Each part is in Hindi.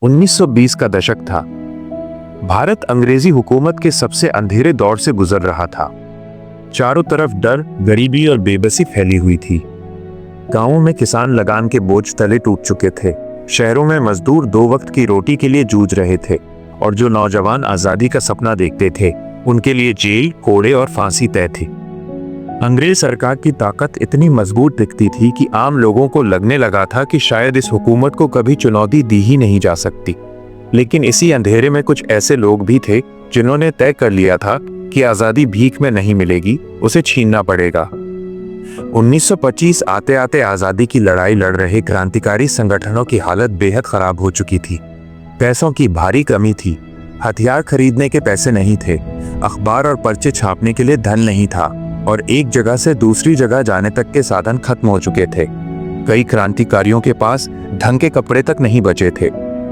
1920 का दशक था। भारत अंग्रेजी हुकूमत के सबसे अंधेरे दौर से गुजर रहा था। चारों तरफ डर, गरीबी और बेबसी फैली हुई थी। गांवों में किसान लगान के बोझ तले टूट चुके थे। शहरों में मजदूर दो वक्त की रोटी के लिए जूझ रहे थे और जो नौजवान आजादी का सपना देखते थे उनके लिए जेल, कोड़े और फांसी तय थी। अंग्रेज सरकार की ताकत इतनी मजबूत दिखती थी कि आम लोगों को लगने लगा था कि शायद इस हुकूमत को कभी चुनौती दी ही नहीं जा सकती। लेकिन इसी अंधेरे में कुछ ऐसे लोग भी थे जिन्होंने तय कर लिया था कि आजादी भीख में नहीं मिलेगी, उसे छीनना पड़ेगा। 1925 आते आते आजादी की लड़ाई लड़ रहे क्रांतिकारी संगठनों की हालत बेहद खराब हो चुकी थी। पैसों की भारी कमी थी, हथियार खरीदने के पैसे नहीं थे, अखबार और पर्चे छापने के लिए धन नहीं था और एक जगह से दूसरी जगह जाने तक के साधन खत्म हो चुके थे। कई क्रांतिकारियों के पास ढंग के कपड़े तक नहीं बचे थे।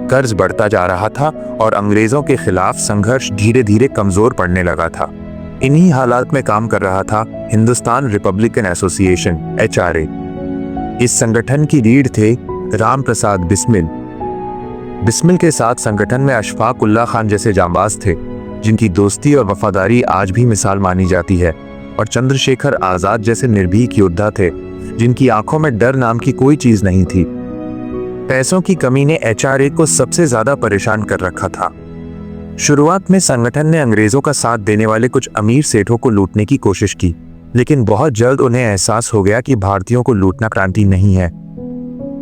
कर्ज बढ़ता जा रहा था और अंग्रेजों के खिलाफ संघर्ष धीरे धीरे कमजोर पड़ने लगा था। इन्हीं हालात में काम कर रहा था हिंदुस्तान रिपब्लिकन एसोसिएशन HRA। इस संगठन की रीढ़ थे राम प्रसाद बिस्मिल। बिस्मिल के साथ संगठन में अशफाक उल्लाह खान जैसे जांबाज थे जिनकी दोस्ती और वफादारी आज भी मिसाल मानी जाती है, और चंद्रशेखर आजाद जैसे निर्भीक योद्धा थे जिनकी आंखों में डर नाम की कोई चीज नहीं थी। पैसों की कमी ने HRA को सबसे ज्यादा परेशान कर रखा था। शुरुआत में संगठन ने अंग्रेजों का साथ देने वाले कुछ अमीर सेठों को लूटने की कोशिश की, लेकिन बहुत जल्द उन्हें एहसास हो गया कि भारतीयों को लूटना क्रांति नहीं है।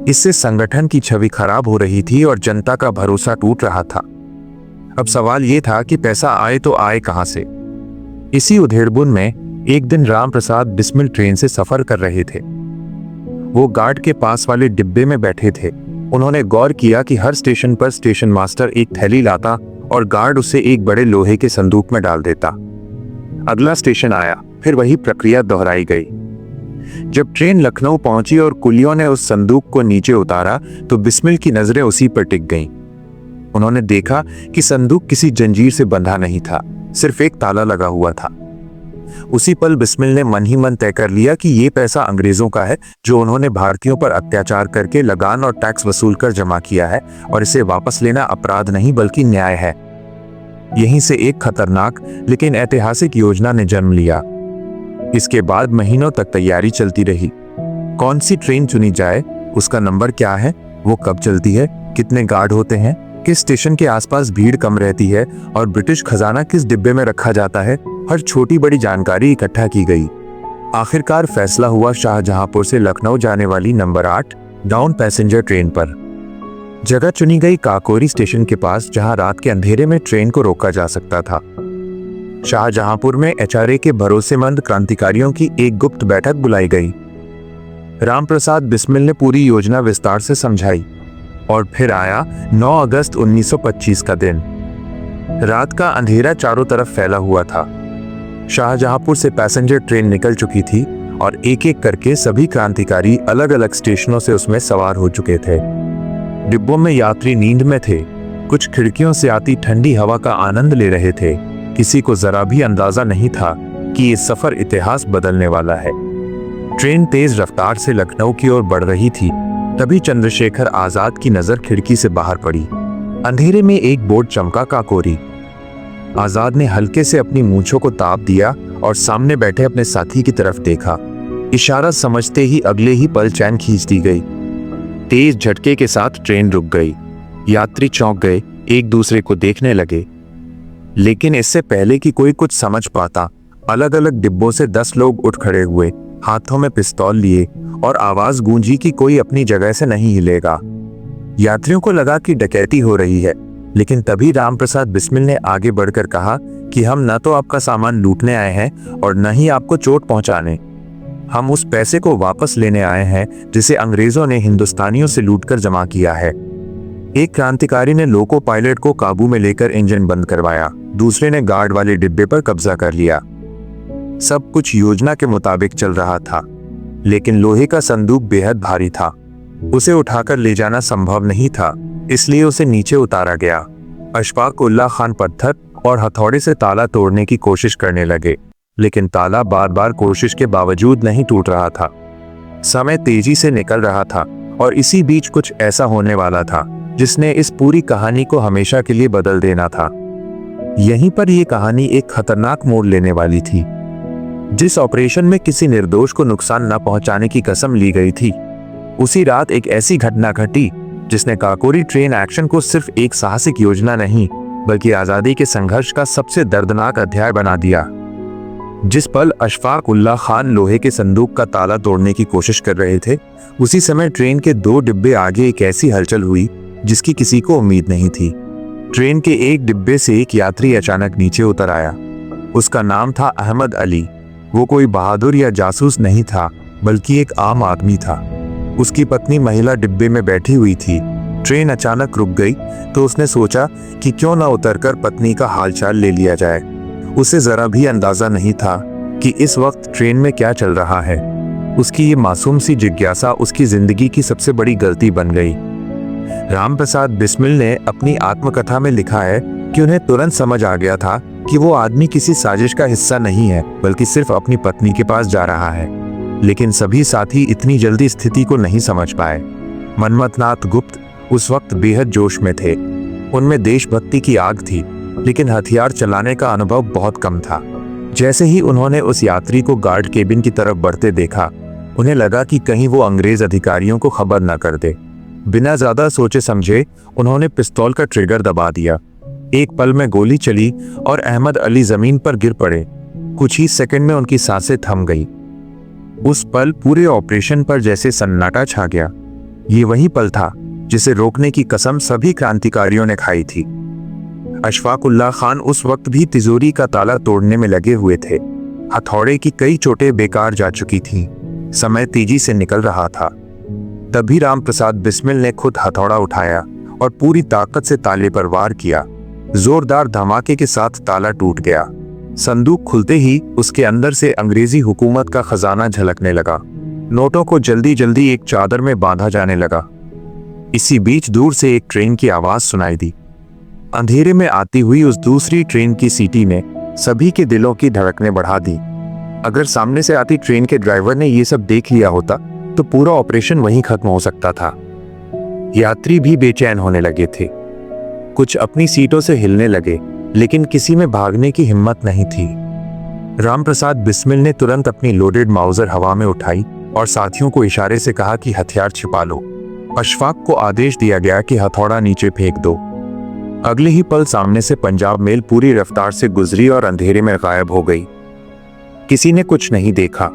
इससे संगठन की छवि खराब हो रही थी और जनता का भरोसा टूट रहा था। अब सवाल यह था कि पैसा आए तो आए कहां से। इसी उधेड़बुन में एक दिन राम प्रसाद बिस्मिल ट्रेन से सफर कर रहे थे। वो गार्ड के पास वाले डिब्बे में बैठे थे। उन्होंने गौर किया कि हर स्टेशन पर स्टेशन मास्टर एक थैली लाता और गार्ड उसे एक बड़े लोहे के संदूक में डाल देता। अगला स्टेशन आया, फिर वही प्रक्रिया दोहराई गई। जब ट्रेन लखनऊ पहुंची और कुलियों ने उस संदूक को नीचे उतारा तो बिस्मिल की नजरें उसी पर टिक गईं। उन्होंने देखा कि संदूक किसी जंजीर से बंधा नहीं था, सिर्फ एक ताला लगा हुआ था। उसी पल बिस्मिल ने मन ही मन तय कर लिया कि ये पैसा अंग्रेजों का है जो उन्होंने भारतीयों पर अत्याचार करके लगान और टैक्स वसूल कर जमा किया है, और इसे वापस लेना अपराध नहीं बल्कि न्याय है। यहीं से एक खतरनाक लेकिन ऐतिहासिक योजना ने जन्म लिया। इसके बाद महीनों तक तैयारी चलती रही। कौन सी ट्रेन चुनी जाए, उसका नंबर क्या है, वो कब चलती है, कितने गार्ड होते हैं, किस स्टेशन के आसपास भीड़ कम रहती है और ब्रिटिश खजाना किस डिब्बे में रखा जाता है, हर छोटी बड़ी जानकारी इकट्ठा की गई। आखिरकार फैसला हुआ शाहजहांपुर से लखनऊ जाने वाली नंबर 8 डाउन पैसेंजर ट्रेन पर। जगह चुनी गई काकोरी स्टेशन के पास, जहां रात के अंधेरे में ट्रेन को रोका जा सकता था। शाहजहांपुर में HRA के भरोसेमंद क्रांतिकारियों की एक गुप्त बैठक बुलाई गई। राम प्रसाद बिस्मिल ने पूरी योजना विस्तार से समझाई और फिर आया 9 अगस्त 1925 का दिन। रात का अंधेरा चारों तरफ फैला हुआ था। शाहजहांपुर से पैसेंजर ट्रेन निकल चुकी थी और एक एक करके सभी क्रांतिकारी अलग अलग स्टेशनों से उसमें सवार हो चुके थे। डिब्बों में यात्री नींद में थे, कुछ खिड़कियों से आती ठंडी हवा का आनंद ले रहे थे। किसी को जरा भी अंदाजा नहीं था कि ये सफर इतिहास बदलने वाला है। ट्रेन तेज रफ्तार से लखनऊ की ओर बढ़ रही थी। तभी चंद्रशेखर आजाद की नजर खिड़की से बाहर पड़ी। अंधेरे में एक बोर्ड चमका, काकोरी। आजाद ने हल्के से अपनी मूंछों को ताप दिया और सामने बैठे अपने साथी की तरफ देखा। इशारा समझते ही अगले ही पल चैन खींच दी गई। तेज झटके के साथ ट्रेन रुक गई। यात्री चौंक गए, एक दूसरे को देखने लगे। लेकिन इससे पहले कि कोई कुछ समझ पाता, अलग अलग डिब्बों से 10 लोग उठ खड़े हुए, हाथों में पिस्तौल लिए, और आवाज गूंजी कि कोई अपनी जगह से नहीं हिलेगा। यात्रियों को लगा कि डकैती हो रही है, लेकिन तभी राम प्रसाद बिस्मिल ने आगे बढ़कर कहा कि हम न तो आपका सामान लूटने आए हैं और न ही आपको चोट पहुंचाने। हम उस पैसे को वापस लेने आए हैं जिसे अंग्रेजों ने हिंदुस्तानियों से लूटकर जमा किया है। एक क्रांतिकारी ने लोको पायलट को काबू में लेकर इंजन बंद करवाया, दूसरे ने गार्ड वाले डिब्बे पर कब्जा कर लिया। सब कुछ योजना के मुताबिक चल रहा था, लेकिन लोहे का संदूक बेहद भारी था। उसे उठाकर ले जाना संभव नहीं था, इसलिए उसे नीचे उतारा गया। अशफाक उल्लाह खान पत्थर और हथौड़े से ताला तोड़ने की कोशिश करने लगे, लेकिन ताला बार बार कोशिश के बावजूद नहीं टूट रहा था। समय तेजी से निकल रहा था और इसी बीच कुछ ऐसा होने वाला था जिसने इस पूरी कहानी को हमेशा के लिए बदल देना था। यहीं पर यह कहानी एक खतरनाक मोड़ लेने वाली थी। जिस ऑपरेशन में किसी निर्दोष को नुकसान न पहुंचाने की कसम ली गई थी, उसी रात एक ऐसी घटना घटी जिसने काकोरी ट्रेन एक्शन को सिर्फ एक साहसिक योजना नहीं बल्कि आजादी के संघर्ष का सबसे दर्दनाक अध्याय बना दिया। जिस पल अशफाक उल्लाह खान लोहे के संदूक का ताला तोड़ने की कोशिश कर रहे थे, उसी समय ट्रेन के 2 डिब्बे आगे एक ऐसी हलचल हुई जिसकी किसी को उम्मीद नहीं थी। ट्रेन के एक डिब्बे से एक यात्री अचानक नीचे उतर आया। उसका नाम था अहमद अली। वो कोई बहादुर या जासूस नहीं था, बल्कि एक आम आदमी था। उसकी पत्नी महिला डिब्बे में बैठी हुई थी। ट्रेन अचानक रुक गई तो उसने सोचा कि क्यों ना उतरकर पत्नी का हालचाल ले लिया जाए। उसे जरा भी अंदाजा नहीं था कि इस वक्त ट्रेन में क्या चल रहा है। उसकी ये मासूम सी जिज्ञासा उसकी जिंदगी की सबसे बड़ी गलती बन गई। राम प्रसाद बिस्मिल ने अपनी आत्मकथा में लिखा है कि उन्हें तुरंत समझ आ गया था कि वो आदमी किसी साजिश का हिस्सा नहीं है, बल्कि सिर्फ अपनी पत्नी के पास जा रहा है। लेकिन सभी साथी इतनी जल्दी स्थिति को नहीं समझ पाए। मनमथनाथ गुप्त उस वक्त बेहद जोश में थे। उनमें देशभक्ति की आग थी, लेकिन हथियार चलाने का अनुभव बहुत कम था। जैसे ही उन्होंने उस यात्री को गार्ड केबिन की तरफ बढ़ते देखा, उन्हें लगा कि कहीं वो अंग्रेज अधिकारियों को खबर न कर दे। बिना ज्यादा सोचे समझे उन्होंने पिस्तौल का ट्रिगर दबा दिया। एक पल में गोली चली और अहमद अली जमीन पर गिर पड़े। कुछ ही सेकंड में उनकी सांसें थम गई। उस पल पूरे ऑपरेशन पर जैसे सन्नाटा छा गया। ये वही पल था जिसे रोकने की कसम सभी क्रांतिकारियों ने खाई थी। अशफाक उल्लाह खान उस वक्त भी तिजोरी का ताला तोड़ने में लगे हुए थे। हथौड़े की कई चोटें बेकार जा चुकी थीं। समय तेजी से निकल रहा था। तभी राम प्रसाद बिस्मिल ने खुद हथौड़ा उठाया और पूरी ताकत से ताले पर वार किया। जोरदार धमाके के साथ ताला टूट गया। संदूक खुलते ही उसके अंदर से अंग्रेजी हुकूमत का खजाना झलकने लगा। नोटों को जल्दी जल्दी एक चादर में बांधा जाने लगा। इसी बीच दूर से एक ट्रेन की आवाज सुनाई दी। अंधेरे में आती हुई उस दूसरी ट्रेन की सीटी ने सभी के दिलों की धड़कनें बढ़ा दी। अगर सामने से आती ट्रेन के ड्राइवर ने ये सब देख लिया होता तो पूरा ऑपरेशन वहीं खत्म हो सकता था। यात्री भी बेचैन होने लगे थे। कुछ अपनी सीटों से हिलने लगे, लेकिन किसी में भागने की हिम्मत नहीं थी। रामप्रसाद बिस्मिल ने तुरंत अपनी लोडेड माउजर हवा में उठाई और साथियों को इशारे से कहा कि हथियार छिपा लो। अशफाक को आदेश दिया गया कि हथौड़ा नीचे फेंक दो। अगले ही पल सामने से पंजाब मेल पूरी रफ्तार से गुजरी और अंधेरे में गायब हो गई। किसी ने कुछ नहीं देखा।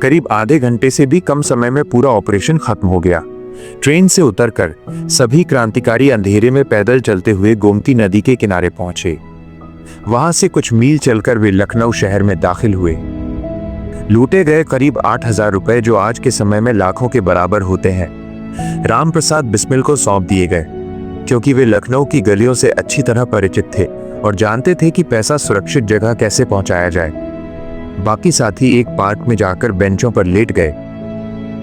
करीब आधे घंटे से भी कम समय में पूरा ऑपरेशन खत्म हो गया। ट्रेन से उतरकर सभी क्रांतिकारी अंधेरे में पैदल चलते हुए गोमती नदी के किनारे पहुंचे। वहां से कुछ मील चलकर वे लखनऊ शहर में दाखिल हुए। लूटे गए करीब 8,000 रुपए, जो आज के समय में लाखों के बराबर होते हैं, राम प्रसाद बिस्मिल को सौंप दिए गए, क्योंकि वे लखनऊ की गलियों से अच्छी तरह परिचित थे और जानते थे कि पैसा सुरक्षित जगह कैसे पहुंचाया जाए। बाकी साथी एक पार्क में जाकर बेंचों पर लेट गए।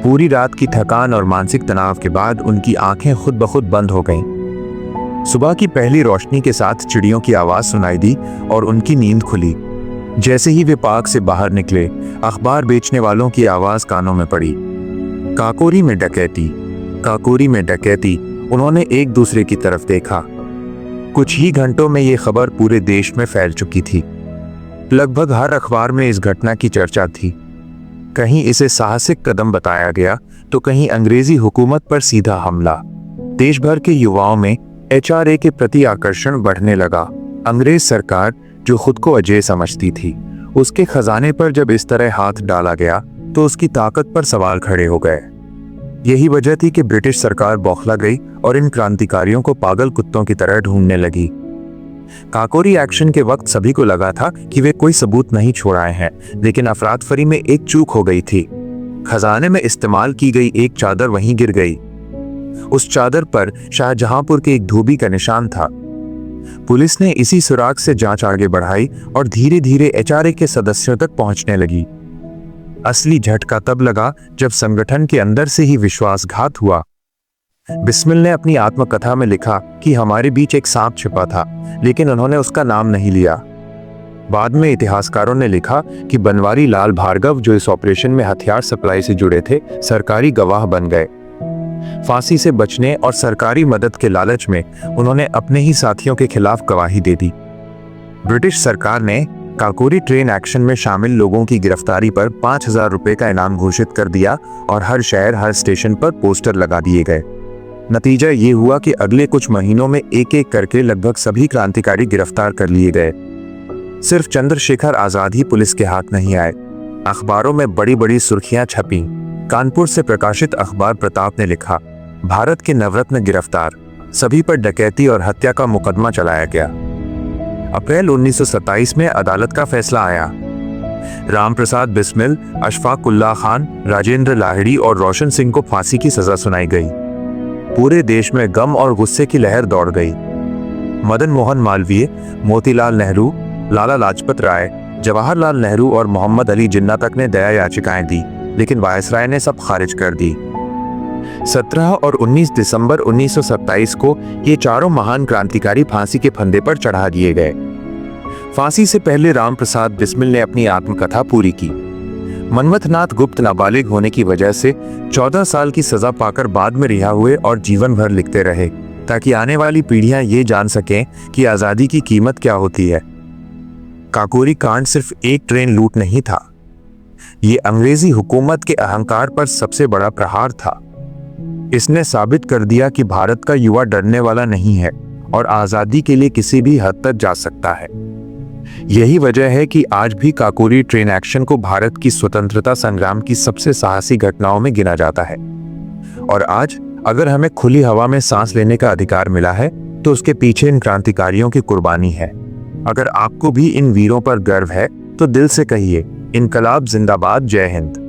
पूरी रात की थकान और मानसिक तनाव के बाद उनकी आंखें खुद ब खुद बंद हो गईं। सुबह की पहली रोशनी के साथ चिड़ियों की आवाज सुनाई दी और उनकी नींद खुली। जैसे ही वे पार्क से बाहर निकले, अखबार बेचने वालों की आवाज कानों में पड़ी। काकोरी में डकैती, काकोरी में डकैती। उन्होंने एक दूसरे की तरफ देखा। कुछ ही घंटों में ये खबर पूरे देश में फैल चुकी थी। लगभग हर अखबार में इस घटना की चर्चा थी। कहीं इसे साहसिक कदम बताया गया तो कहीं अंग्रेजी हुकूमत पर सीधा हमला। देश भर के युवाओं में HRA के प्रति आकर्षण बढ़ने लगा। अंग्रेज सरकार, जो खुद को अजय समझती थी, उसके खजाने पर जब इस तरह हाथ डाला गया तो उसकी ताकत पर सवाल खड़े हो गए। यही वजह थी कि ब्रिटिश सरकार बौखला गई और इन क्रांतिकारियों को पागल कुत्तों की तरह ढूंढने लगी। काकोरी एक्शन के वक्त सभी को लगा था कि वे कोई सबूत नहीं छोड़ आए हैं, लेकिन अफरातफरी में एक चूक हो गई थी। खजाने में इस्तेमाल की गई एक चादर वहीं गिर गई। उस चादर पर शाहजहांपुर के एक धोबी का निशान था। पुलिस ने इसी सुराग से जांच आगे बढ़ाई और धीरे धीरे HRA के सदस्यों तक पहुंचने लगी। असली झटका तब लगा जब संगठन के अंदर से ही विश्वासघात हुआ। बिस्मिल ने अपनी आत्मकथा में लिखा कि हमारे बीच एक सांप छिपा था, लेकिन उन्होंने उसका नाम नहीं लिया। बाद में इतिहासकारों ने लिखा कि बनवारी लाल भार्गव, जो इस ऑपरेशन में हथियार सप्लाई से जुड़े थे, सरकारी गवाह बन गए। फांसी से बचने और सरकारी मदद के लालच में उन्होंने अपने ही साथियों के खिलाफ गवाही दे दी। ब्रिटिश सरकार ने काकोरी ट्रेन एक्शन में शामिल लोगों की गिरफ्तारी पर 5,000 रुपए का इनाम घोषित कर दिया और हर शहर, हर स्टेशन पर पोस्टर लगा दिए गए। नतीजा ये हुआ कि अगले कुछ महीनों में एक एक करके लगभग सभी क्रांतिकारी गिरफ्तार कर लिए गए। सिर्फ चंद्रशेखर आजाद ही पुलिस के हाथ नहीं आए। अखबारों में बड़ी बड़ी सुर्खियां छपी। कानपुर से प्रकाशित अखबार प्रताप ने लिखा, भारत के नवरत्न गिरफ्तार, सभी पर डकैती और हत्या का मुकदमा चलाया गया। अप्रैल 1927 में अदालत का फैसला आया। रामप्रसाद बिस्मिल, अशफाक उल्लाह खान, राजेंद्र लाहिड़ी और रोशन सिंह को फांसी की सजा सुनाई गई। पूरे देश में गम और गुस्से की लहर दौड़ गई। मदन मोहन मालवीय, मोतीलाल नेहरू, लाला लाजपत राय, जवाहरलाल नेहरू और मोहम्मद अली जिन्ना तक ने दया याचिकाएं दी, लेकिन वायसराय ने सब खारिज कर दी। 17 और 19 दिसंबर 1927 को ये चारों महान क्रांतिकारी फांसी के फंदे पर चढ़ा दिए गए। फांसी से पहले रामप्रसाद बिस्मिल ने अपनी आत्मकथा पूरी की। मनमथनाथ गुप्त नाबालिग होने की वजह से 14 साल की सजा पाकर बाद में रिहा हुए और जीवन भर लिखते रहे, ताकि आने वाली पीढ़ियां ये जान सकें कि आजादी की कीमत क्या होती है। काकोरी कांड सिर्फ एक ट्रेन लूट नहीं था, ये अंग्रेजी हुकूमत के अहंकार पर सबसे बड़ा प्रहार था। इसने साबित कर दिया कि भारत का युवा डरने वाला नहीं है और आजादी के लिए किसी भी हद तक जा सकता है। यही वजह है कि आज भी काकोरी ट्रेन एक्शन को भारत की स्वतंत्रता संग्राम की सबसे साहसी घटनाओं में गिना जाता है। और आज अगर हमें खुली हवा में सांस लेने का अधिकार मिला है, तो उसके पीछे इन क्रांतिकारियों की कुर्बानी है। अगर आपको भी इन वीरों पर गर्व है, तो दिल से कहिए, इनकलाब जिंदाबाद, जय हिंद।